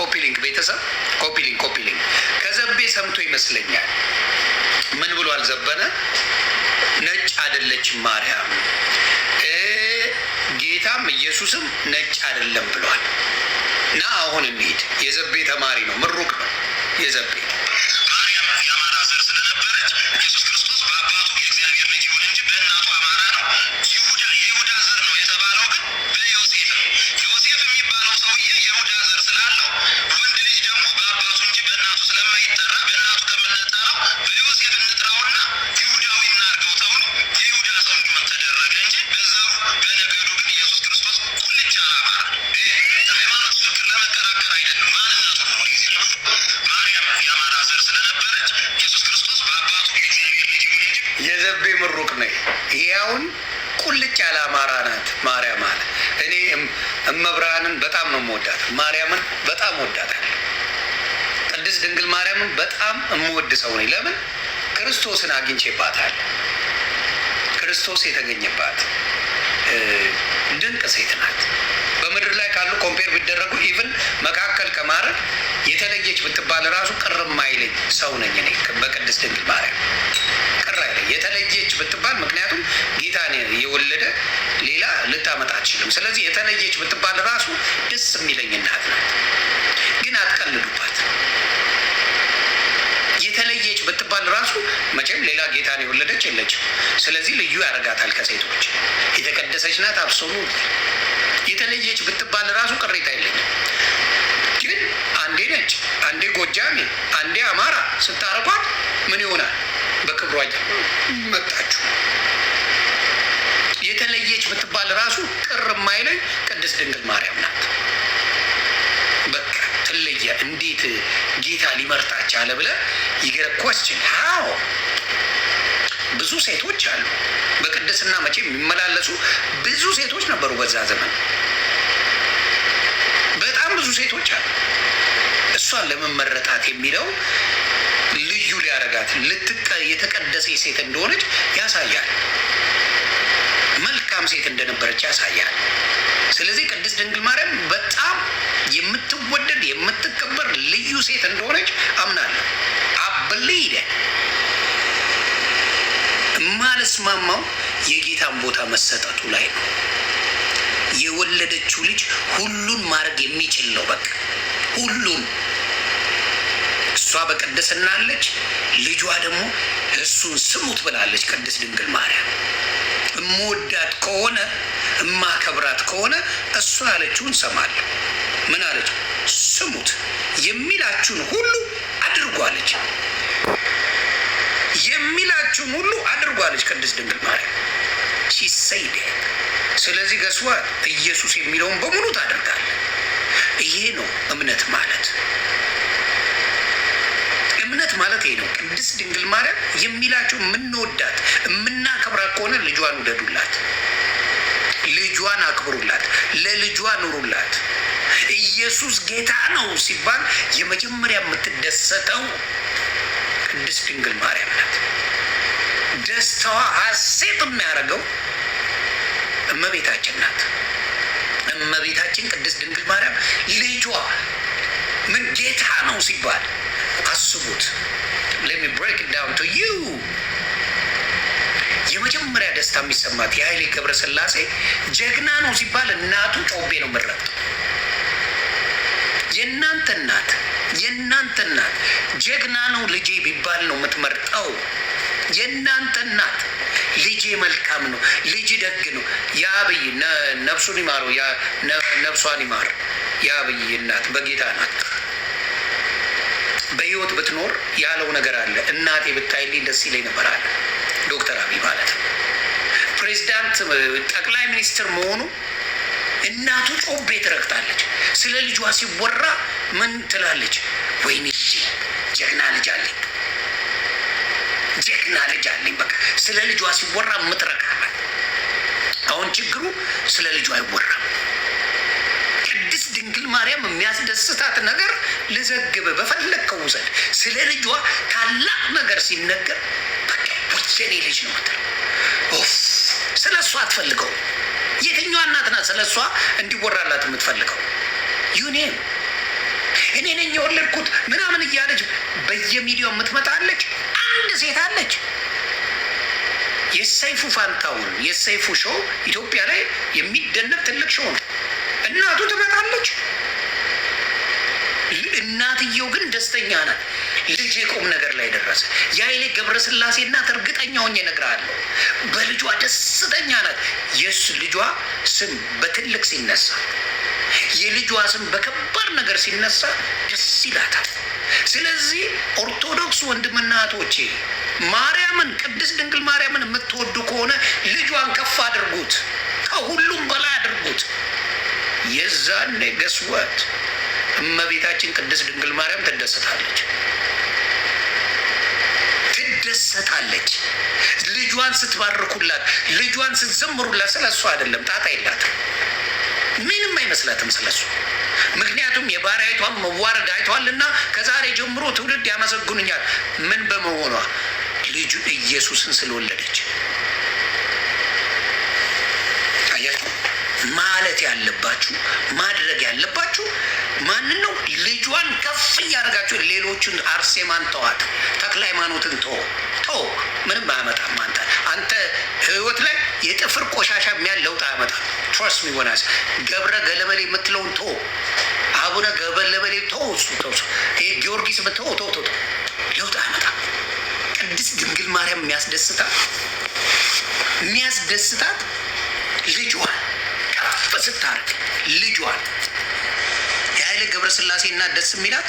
ኮፒ ሊንክ ቤተሰብ ኮፒ ሊንክ ከዘቤ ሰምቶ ይመስለኛል። ምን ብሏል ዘበነ? ነጭ አይደለችም ማርያም፣ ጌታም ኢየሱስም ነጭ አይደለም ብሏል። እና አሁን እንሂድ። የዘቤ ተማሪ ነው፣ ምሩቅ ነው የዘቤ ምሩቅ ነው። ይሄውን ቁልጭ ያለ አማራ ናት ማርያም አለ። እኔ እመብርሃንን በጣም ነው የምወዳት፣ ማርያምን በጣም ወዳታለሁ። ቅድስት ድንግል ማርያምን በጣም የምወድ ሰው ነኝ። ለምን? ክርስቶስን አግኝቼባታለሁ። ክርስቶስ የተገኘባት ድንቅ ሴት ናት። በምድር ላይ ካሉ ኮምፔር ቢደረጉ ኢቭን መካከል ከማድረግ የተለየች ብትባል ራሱ ቅር የማይለኝ ሰው ነኝ እኔ በቅድስት ድንግል ማርያም ቅር አይለኝ የተለየች ብትባል። ምክንያቱም ጌታን የወለደ ሌላ ልታመጣ አትችልም። ስለዚህ የተለየች ብትባል ራሱ ደስ የሚለኝ እናት ናት። ግን አትቀልዱባት። የተለየች ብትባል ራሱ መቼም ሌላ ጌታን የወለደች የለችም። ስለዚህ ልዩ ያደርጋታል ከሴቶች። የተቀደሰች ናት። አብሶሉት የተለየች ብትባል ራሱ ቅሬታ የለኝም። ግን አንዴ ነጭ፣ አንዴ ጎጃሜ፣ አንዴ አማራ ስታረቋት ምን ይሆናል? በክብሯ መጣችሁ። የተለየች ብትባል ራሱ ቅር የማይለኝ ቅድስት ድንግል ማርያም ናት። በቃ ትለየ። እንዴት ጌታ ሊመርጣች አለ ብለህ ይገረኳስችን ሀው ብዙ ሴቶች አሉ በቅድስና መቼ የሚመላለሱ ብዙ ሴቶች ነበሩ በዛ ዘመን። በጣም ብዙ ሴቶች አሉ። እሷን ለመመረጣት የሚለው ልዩ ሊያረጋት የተቀደሰ ሴት እንደሆነች ያሳያል። መልካም ሴት እንደነበረች ያሳያል። ስለዚህ ቅድስት ድንግል ማርያም በጣም የምትወደድ የምትከበር ልዩ ሴት እንደሆነች አምናለሁ። አብሊደ የማልስማማው የጌታን ቦታ መሰጠቱ ላይ ነው። የወለደችው ልጅ ሁሉን ማድረግ የሚችል ነው። በቃ ሁሉን እሷ በቅድስና አለች። ልጇ ደግሞ እሱን ስሙት ብላለች። ቅድስት ድንግል ማርያም እምወዳት ከሆነ እማከብራት ከሆነ እሷ ያለችውን ሰማለሁ። ምን አለች? ስሙት፣ የሚላችሁን ሁሉ አድርጓለች። የሚላችሁን ሁሉ አድርጓለች ቅድስት ድንግል ማርያም ሲሰይደ። ስለዚህ ገስዋ ኢየሱስ የሚለውን በሙሉ ታደርጋለህ። ይሄ ነው እምነት ማለት። እምነት ማለት ይሄ ነው። ቅድስት ድንግል ማርያም የሚላቸው የምንወዳት የምናከብራት ከሆነ ልጇን ውደዱላት፣ ልጇን አክብሩላት፣ ለልጇ ኑሩላት። ኢየሱስ ጌታ ነው ሲባል የመጀመሪያ የምትደሰተው ቅድስት ድንግል ማርያም ናት። ደስታዋ ሐሴት የሚያደርገው እመቤታችን ናት። እመቤታችን ቅድስት ድንግል ማርያም ልጇ ምን ጌታ ነው ሲባል አስቡት። let me break it down to you። የመጀመሪያ ደስታ የሚሰማት የኃይሌ ገብረስላሴ ጀግና ነው ሲባል እናቱ ጮቤ ነው የምትረግጠው። የእናንተ እናት ጀግና ነው ልጄ ቢባል ነው የምትመርጠው። የእናንተ እናት ልጄ መልካም ነው፣ ልጅ ደግ ነው። የአብይ ነፍሱን ይማረው፣ ነፍሷን ይማር። የአብይ እናት በጌታ ናት። በህይወት ብትኖር ያለው ነገር አለ። እናቴ ብታይልኝ ደስ ይለኝ ነበር አለ ዶክተር አብይ ማለት ነው። ፕሬዚዳንት ጠቅላይ ሚኒስትር መሆኑ እናቱ ጮቤ ትረግጣለች። ስለ ልጇ ሲወራ ምን ትላለች? ወይኔ ጀግና ልጅ አለኝ፣ ጀግና ልጅ አለኝ። በቃ ስለ ልጇ ሲወራ የምትረካበት። አሁን ችግሩ ስለ ልጇ አይወራም። ቅድስት ድንግል ማርያም የሚያስደስታት ነገር ልዘግብ በፈለግከው ውሰድ። ስለ ልጇ ታላቅ ነገር ሲነገር በቃ ወየኔ ልጅ ነው ምትል። ስለ እሷ አትፈልገው። የትኛዋ እናት ናት ስለ እሷ እንዲወራላት የምትፈልገው? ዩኔም እኔ ነኝ የወለድኩት ምናምን እያለች በየሚዲያው የምትመጣለች አንድ ሴት አለች። የሰይፉ ፋንታውን የሰይፉ ሾው ኢትዮጵያ ላይ የሚደነቅ ትልቅ ሾው ነው። እናቱ ትመጣለች። እናትየው ግን ደስተኛ ናት። ልጅ የቁም ነገር ላይ ደረሰ። የኃይሌ ገብረስላሴ እናት እርግጠኛ ሆኜ እነግርሃለሁ በልጇ ደስተኛ ናት። የሱ ልጇ ስም በትልቅ ሲነሳ፣ የልጇ ስም በከባድ ነገር ሲነሳ ደስ ይላታል። ስለዚህ ኦርቶዶክስ ወንድምና እህቶቼ ማርያምን ቅድስት ድንግል ማርያምን የምትወዱ ከሆነ ልጇን ከፍ አድርጉት፣ ከሁሉም በላይ አድርጉት። የዛኔ ገስወት እመቤታችን ቅድስት ድንግል ማርያም ትደሰታለች። ልጇን ስትባርኩላት፣ ልጇን ስትዘምሩላት ስለ እሱ አይደለም፣ ጣጣ የላትም፣ ምንም አይመስላትም ስለሱ። ምክንያቱም የባሪያይቷን መዋረድ አይቷልና ከዛሬ ጀምሮ ትውልድ ያመሰግኑኛል። ምን በመሆኗ? ልጁ ኢየሱስን ስለወለደች። አያችሁ፣ ማለት ያለባችሁ ማድረግ ያለባችሁ ማንን ነው? ልጇን ከፍ እያደረጋችሁ ሌሎቹን አርሴማን ተዋት፣ ተክለ ሃይማኖትን ተው፣ ምንም አያመጣም። አንተ ህይወት ላይ የጥፍር ቆሻሻ የሚያል ለውጥ አያመጣም። ትረስት ሚ ወናስ ገብረ ገለበሌ የምትለውን ተው፣ አቡነ ገበለበሌ ተው፣ ይሄ ጊዮርጊስ ተው፣ ለውጥ አያመጣም። ቅድስት ድንግል ማርያም የሚያስደስታት ልጇን ከፍ ስታርግ፣ ልጇን የኃይለ ገብረስላሴ እና ደስ የሚላት